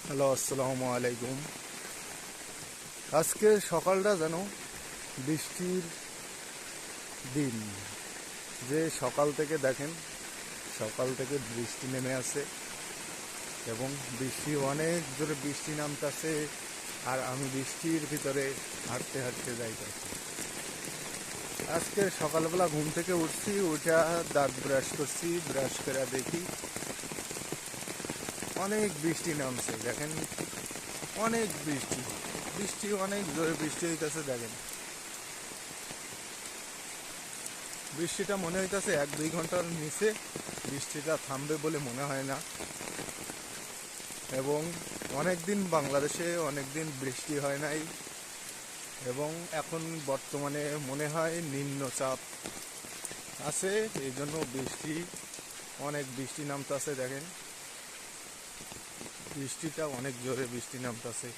Hello, আসসালামু আলাইকুম। আজকে সকালটা যেন বৃষ্টির দিন। যে সকাল থেকে দেখেন, সকাল থেকে বৃষ্টি নেমে আসে এবং বৃষ্টি অনেক জোরে বৃষ্টি নামতেছে। আর আমি বৃষ্টির ভিতরে হাঁটতে হাঁটতে যাইতেছি। আজকে সকালবেলা ঘুম থেকে উঠছি, উঠে দাঁত ব্রাশ করছি, ব্রাশ করে দেখি অনেক বৃষ্টি নামছে। দেখেন, অনেক বৃষ্টি, বৃষ্টি অনেক জোরে বৃষ্টি হইতেছে। দেখেন, বৃষ্টিটা মনে হইতেছে 1-2 ঘন্টার নিচে বৃষ্টিটা থামবে বলে মনে হয় না। এবং অনেক দিন বাংলাদেশে অনেক দিন বৃষ্টি হয় নাই, এবং এখন বর্তমানে মনে হয় নিম্নচাপ আছে, এই জন্য অনেক বৃষ্টি নামতেছে। দেখেন, বৃষ্টিটা অনেক জোরে বৃষ্টি নামতেছে।